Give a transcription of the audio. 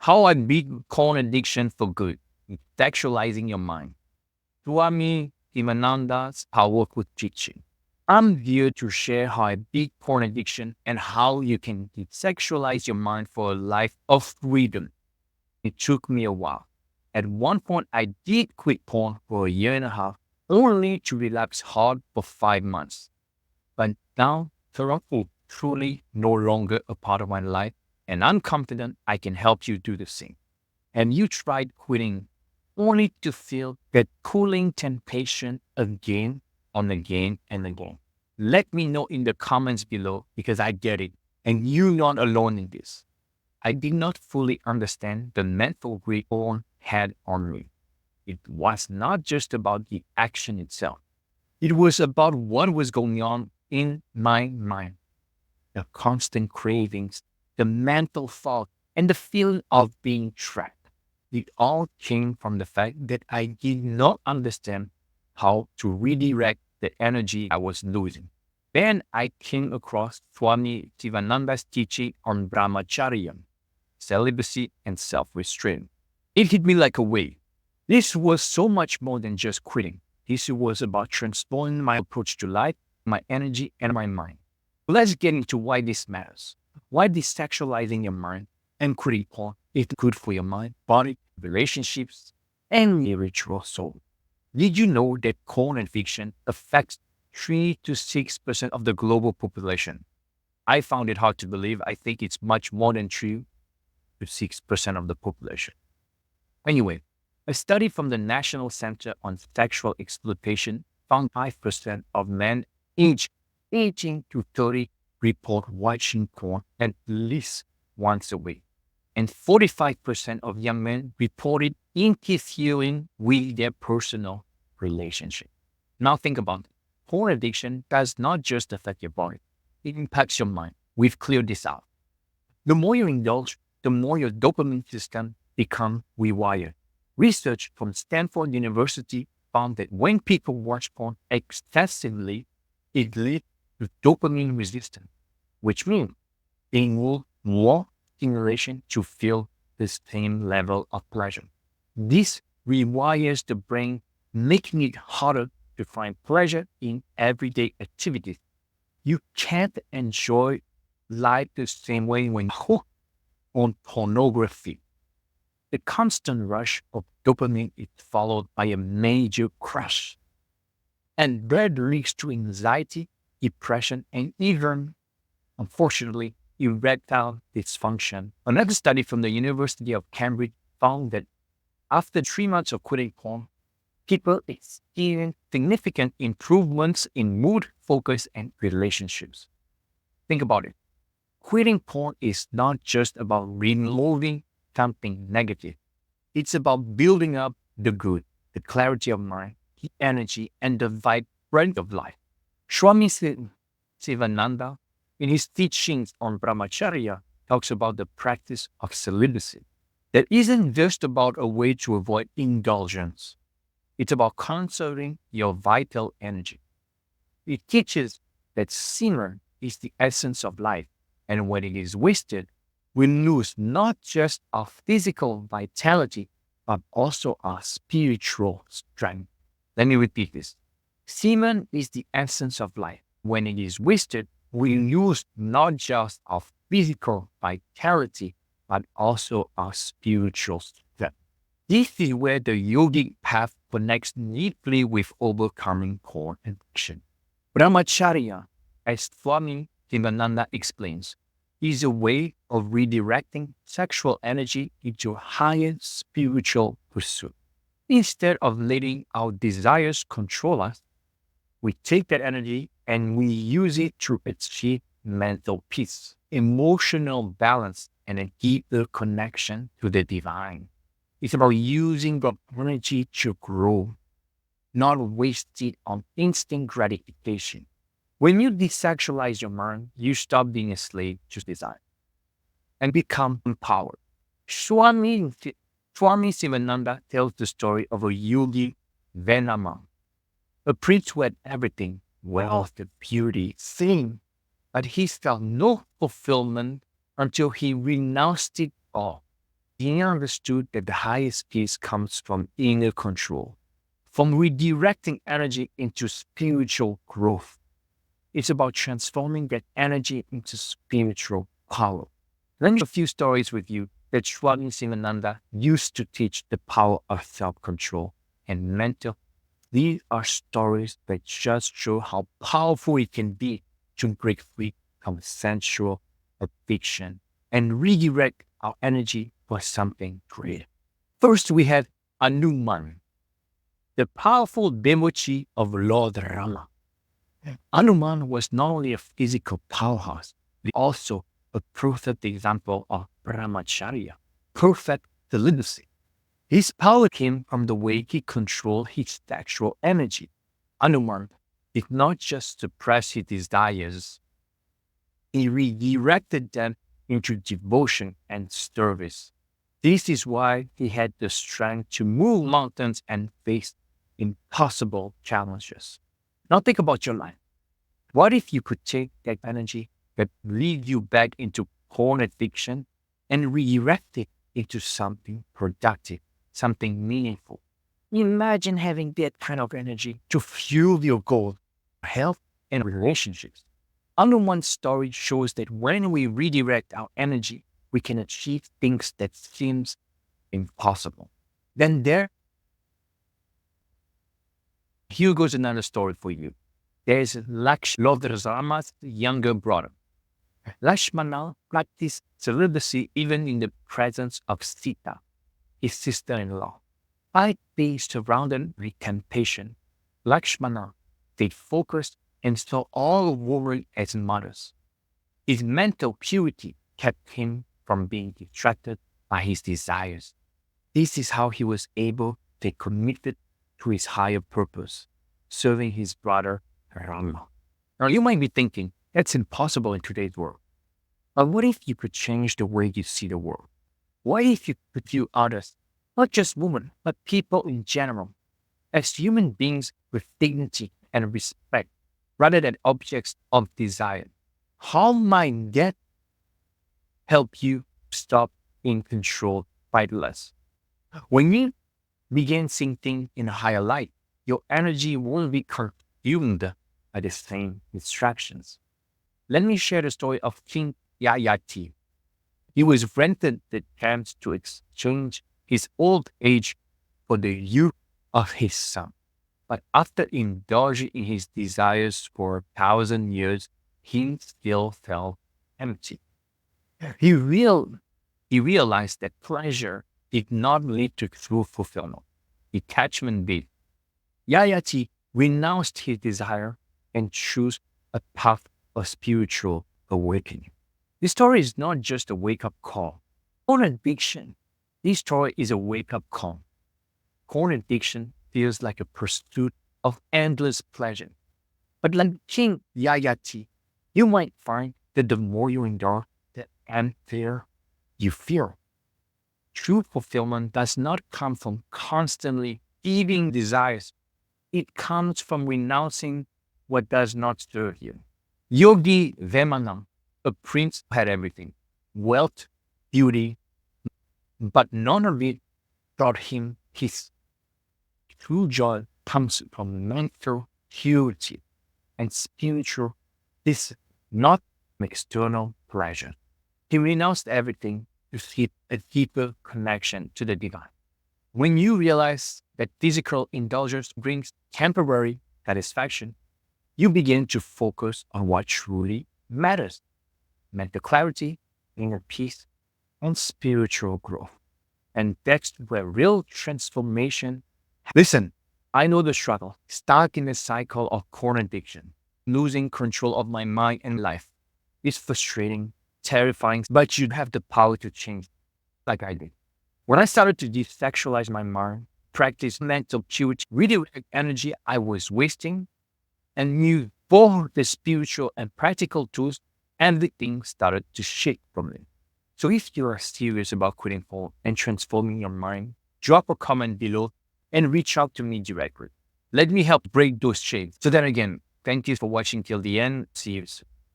How I beat porn addiction for good. Desexualizing your mind. Swami Sivananda's powerful teaching. I'm here to share how I beat porn addiction and how you can desexualize your mind for a life of freedom. It took me a while. At one point, I did quit porn for a year and a half, only to relapse hard for 5 months. But now, therapy is truly no longer a part of my life, and I'm confident I can help you do the same. Have you tried quitting only to feel that cooling temptation again and again and again? Let me know in the comments below because I get it, and you're not alone in this. I did not fully understand the mental grip porn had on me. It was not just about the action itself. It was about what was going on in my mind, the constant cravings, the mental fog, and the feeling of being trapped. It all came from the fact that I did not understand how to redirect the energy I was losing. Then I came across Swami Sivananda's teaching on brahmacharya, celibacy, and self-restraint. It hit me like a wave. This was so much more than just quitting. This was about transforming my approach to life, my energy, and my mind. Let's get into why this matters. Why desexualizing your mind and quitting porn is good for your mind, body, relationships, and spiritual soul. Did you know that porn addiction affects 3 to 6% of the global population? I found it hard to believe. I think it's much more than 3 to 6% of the population. Anyway, a study from the National Center on Sexual Exploitation found 5% of men aged 18 to 30 report watching porn at least once a week. And 45% of young men reported interfering with their personal relationship. Now think about it. Porn addiction does not just affect your body. It impacts your mind. We've cleared this out. The more you indulge, the more your dopamine system becomes rewired. Research from Stanford University found that when people watch porn excessively, it leads to dopamine resistance, which means they need more stimulation to feel the same level of pleasure. This rewires the brain, making it harder to find pleasure in everyday activities. You can't enjoy life the same way when hooked on pornography. The constant rush of dopamine is followed by a major crash. And that leads to anxiety, depression, and even, unfortunately, erectile dysfunction. Another study from the University of Cambridge found that after 3 months of quitting porn, people experience significant improvements in mood, focus, and relationships. Think about it. Quitting porn is not just about removing something negative. It's about building up the good, the clarity of mind, the energy, and the vibrance of life. Swami Sivananda, in his teachings on brahmacharya, talks about the practice of celibacy. That isn't just about a way to avoid indulgence. It's about conserving your vital energy. It teaches that semen is the essence of life, and when it is wasted, we lose not just our physical vitality, but also our spiritual strength. Let me repeat this. Semen is the essence of life. When it is wasted, we lose not just our physical vitality, but also our spiritual strength. This is where the yogic path connects neatly with overcoming porn addiction. Brahmacharya, as Swami Sivananda explains, is a way of redirecting sexual energy into higher spiritual pursuit. Instead of letting our desires control us, we take that energy and we use it to achieve mental peace, emotional balance, and a deeper connection to the divine. It's about using the energy to grow, not waste it on instant gratification. When you desexualize your mind, you stop being a slave to desire and become empowered. Swami Sivananda tells the story of a yogi, Venama, a prince who had everything, wealth, beauty, fame, but he felt no fulfillment until he renounced it all. he understood that the highest peace comes from inner control, from redirecting energy into spiritual growth. It's about transforming that energy into spiritual power. Let me share a few stories with you that Swami Sivananda used to teach the power of self-control and mental. These are stories that just show how powerful it can be to break free from sensual addiction and redirect our energy for something greater. First, we have Hanuman, the powerful devotee of Lord Rama. Hanuman was not only a physical powerhouse, but also a perfect example of brahmacharya, perfect celibacy. His power came from the way he controlled his sexual energy. Hanuman did not just suppress his desires, he redirected them into devotion and service. This is why he had the strength to move mountains and face impossible challenges. Now think about your life. What if you could take that energy that leads you back into porn addiction and redirect it into something productive, something meaningful? Imagine having that kind of energy to fuel your goals, health, and relationships. Hanuman's story shows that when we redirect our energy, we can achieve things that seems impossible. Then here goes another story for you. There's Lord Rama's younger brother. Lakshmana practiced celibacy even in the presence of Sita, his sister-in-law. 5 days surrounded with temptation, Lakshmana stayed focused and saw all women as mothers. His mental purity kept him from being distracted by his desires. This is how he was able to stay committed to his higher purpose, serving his brother Rama. Now you might be thinking, that's impossible in today's world. But what if you could change the way you see the world? What if you could view others, not just women, but people in general, as human beings with dignity and respect, rather than objects of desire? How might that help you stop being controlled by the lust? When you begin seeing things in a higher light, your energy won't be consumed by the same distractions. Let me share the story of King Yayati. He was granted the chance to exchange his old age for the youth of his son. But after indulging in his desires for 1,000 years, he still felt empty. He realized that pleasure did not lead to true fulfillment. Detachment did. Yayati renounced his desire and chose a path of spiritual awakening. This story is not just a wake-up call. Porn addiction, this story is a wake-up call. Porn addiction feels like a pursuit of endless pleasure. But like King Yayati, you might find that the more you endure, the emptier you feel. True fulfillment does not come from constantly feeding desires. It comes from renouncing what does not serve you. Yogi Vemanam, a prince, had everything: wealth, beauty, but none of it brought him peace. True joy comes from mental purity and spiritual discipline, not from external pleasure. He renounced everything to seek a deeper connection to the divine. When you realize that physical indulgence brings temporary satisfaction, you begin to focus on what truly matters: mental clarity, inner peace, and spiritual growth. And that's where real transformation. Listen, I know the struggle, stuck in a cycle of porn addiction, losing control of my mind and life. It's frustrating, terrifying, but you have the power to change, like I did. When I started to desexualize my mind, practice mental purity, redirect energy I was wasting, and use both the spiritual and practical tools, everything started to shift from me. So if you are serious about quitting porn and transforming your mind, drop a comment below and reach out to me directly. Let me help break those chains. So then again, thank you for watching till the end. See you soon.